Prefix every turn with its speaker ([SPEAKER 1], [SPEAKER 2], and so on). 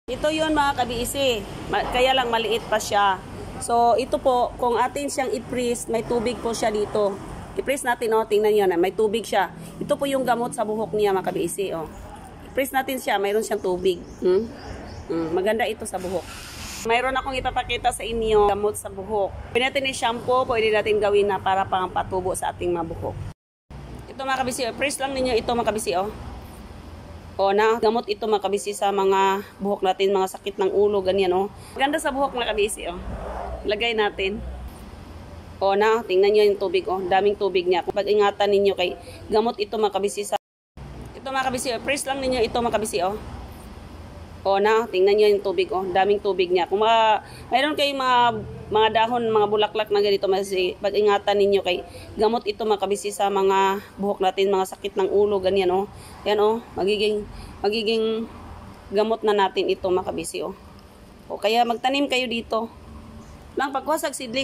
[SPEAKER 1] Ito yun mga kabiisi, kaya lang maliit pa siya. So ito po, kung atin siyang i-freeze, may tubig po siya dito. I-freeze natin, oh, tingnan nyo na, may tubig siya. Ito po yung gamot sa buhok niya mga kabiisi. Oh. I-freeze natin siya, mayroon siyang tubig. Maganda ito sa buhok. Mayroon akong ipapakita sa inyo, gamot sa buhok. Pwede natin i-shampoo, pwede natin gawin na para pang patubo sa ating mga buhok. Ito mga kabisi, freeze lang ninyo ito mga kabisi. Oh. O na, gamot ito mga kabisi sa mga buhok natin, mga sakit ng ulo, ganyan oh. Ganda sa buhok mga kabisi oh. Lagay natin. O na, tingnan nyo yung tubig oh. Daming tubig niya. Pag-ingatan ninyo kay gamot ito mga kabisi sa... Ito mga kabisi, freeze lang ninyo ito mga kabisi oh. O na, tingnan nyo yung tubig oh. Daming tubig niya. Kung mayroon kayong mga dahon, mga bulaklak na ganito, pag-ingatan ninyo kay gamot ito mga kabisi sa mga buhok natin, mga sakit ng ulo, ganyan oh. Yan oh, magiging gamot na natin ito mga kabisi oh. O kaya magtanim kayo dito. Lang pagwasag seedling